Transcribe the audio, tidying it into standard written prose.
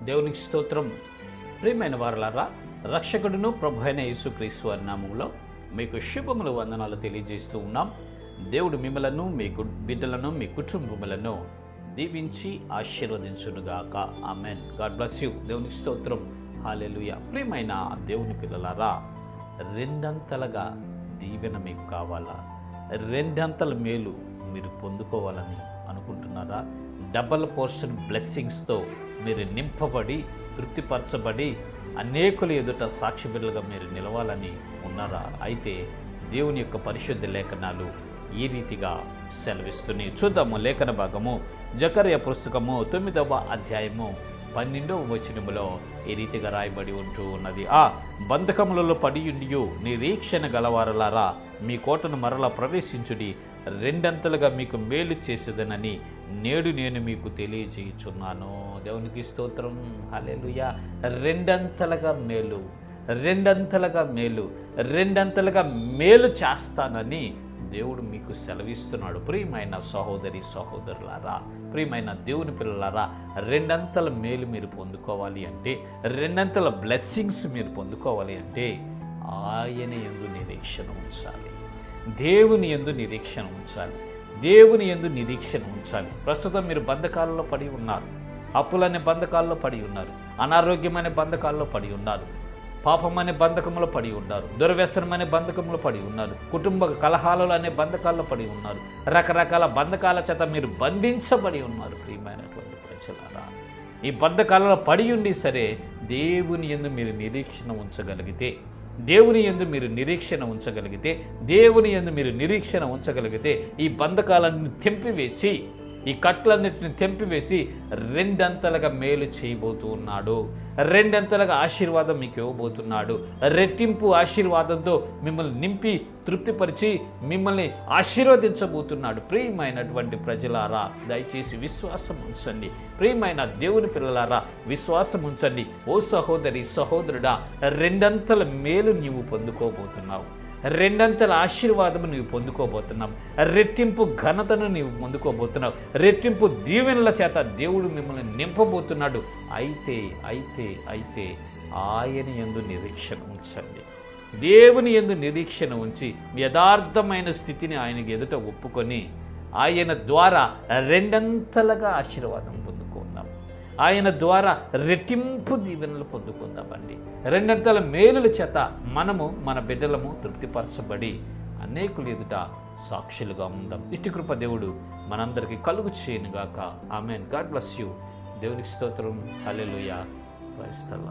దేవునికి స్తోత్రం. ప్రియమైన వారలారా, రక్షకుడును ప్రభు అయిన యేసుక్రీస్తు వారి నామములో మీకు శుభములు వందనాలు తెలియజేస్తూ ఉన్నాం. దేవుడు మిమ్మలను, మీ బిడ్డలను, మీ కుటుంబములను దీవించి ఆశీర్వదించునుగాక. ఆమెన్. God bless you. దేవునికి స్తోత్రం. హల్లెలూయా. ప్రియమైన దేవుని పిల్లలారా, రెండంతలుగా దీవెన మీకు కావాలా? రెండంతల మేలు మీరు పొందుకోవాలని అనుకుంటున్నారా? డబల్ పోర్షన్ బ్లెస్సింగ్స్తో మీరు నింపబడి తృప్తిపరచబడి అనేకుల ఎదుట సాక్షి బిడ్డలుగా మీరు నిలవాలని ఉన్నారా? అయితే దేవుని యొక్క పరిశుద్ధ లేఖనాలు ఈ రీతిగా సెలవిస్తున్నాయి. చూద్దాము లేఖన భాగము. జకర్యా పుస్తకము 9వ అధ్యాయము 12వ వచనములో ఈ రీతిగా రాయబడి ఉంటూ ఉన్నది. ఆ బంధకములలో పడియుండియు నిరీక్షణ గలవారలారా, మీ కోటను మరలా ప్రవేశించుడి, రెండంతలుగా మీకు మేలు చేసేదనని నేడు నేను మీకు తెలియజేయుచున్నాను. దేవునికి స్తోత్రం. హల్లెలూయా. రెండంతలుగా మేలు, రెండంతలుగా మేలు, రెండంతలుగా మేలు చేస్తానని దేవుడు మీకు సెలవిస్తున్నాడు. ప్రియమైన సహోదరి సహోదరులారా, ప్రియమైన దేవుని పిల్లలారా, రెండంతల మేలు మీరు పొందుకోవాలి అంటే, రెండంతల బ్లెస్సింగ్స్ మీరు పొందుకోవాలి అంటే ఆయన యందు నిరీక్షణ ఉంచాలి. దేవుని యందు నిరీక్షణ ఉంచాలి. దేవుని యందు నిరీక్షణ ఉంచాలి. ప్రస్తుతం మీరు బంధకాలలో పడి ఉన్నారు. అప్పులనే బంధకాల్లో పడి ఉన్నారు. అనారోగ్యమనే బంధకాల్లో పడి ఉన్నారు. పాపం అనే బంధకములో పడి ఉన్నారు. దుర్వ్యసనం అనే బంధకములో పడి ఉన్నారు. కుటుంబ కలహాలు అనే బంధకాల్లో పడి ఉన్నారు. రకరకాల బంధకాల చేత మీరు బంధించబడి ఉన్నారు. ప్రియమైనటువంటి ప్రజలారా, ఈ బంధకాలలో పడి ఉండి సరే దేవుని యందు మీరు నిరీక్షణ ఉంచగలిగితే, దేవుని యందు మీరు నిరీక్షణ ఉంచగలిగితే, దేవుని యందు మీరు నిరీక్షణ ఉంచగలిగితే ఈ బంధకాలన్నీ తెంపివేసి, ఈ కట్లన్నిటిని తెంపివేసి రెండంతలుగా మేలు చేయబోతూ ఉన్నాడు. రెండంతలుగా ఆశీర్వాదం మీకు ఇవ్వబోతున్నాడు. రెట్టింపు ఆశీర్వాదంతో మిమ్మల్ని నింపి తృప్తిపరిచి మిమ్మల్ని ఆశీర్వదించబోతున్నాడు. ప్రియమైనటువంటి ప్రజలారా, దయచేసి విశ్వాసం ఉంచండి. ప్రియమైన దేవుని పిల్లలారా, విశ్వాసం ఉంచండి. ఓ సహోదరి సహోదరుడా, రెండంతల మేలు నీవు పొందుకోబోతున్నావు. రెండంతల ఆశీర్వాదము నీవు పొందుకోబోతున్నావు. రెట్టింపు ఘనతను నీవు పొందుకోబోతున్నావు. రెట్టింపు దీవెనల చేత దేవుడు మిమ్మల్ని నింపబోతున్నాడు. అయితే అయితే అయితే ఆయన యందు నిరీక్షణ ఉంచండి. దేవుని యందు నిరీక్షణ ఉంచి యథార్థమైన స్థితిని ఆయనకి ఎదుట ఒప్పుకొని ఆయన ద్వారా రెండంతలుగా ఆశీర్వాదం పొందుకుందాం. ఆయన ద్వారా రెట్టింపు దీవెనలు పొందుకుందామండి. రెండంతల మేలుల చేత మనము మన బిడ్డలము తృప్తిపరచబడి అనేకులు ఎదుట సాక్షులుగా ఉందాం. ఇటు కృప దేవుడు మనందరికీ కలుగు చేయనుగాక. ఆమెన్. God bless you. దేవునికి స్తోత్రం. హల్లెలూయా. Praise the lord.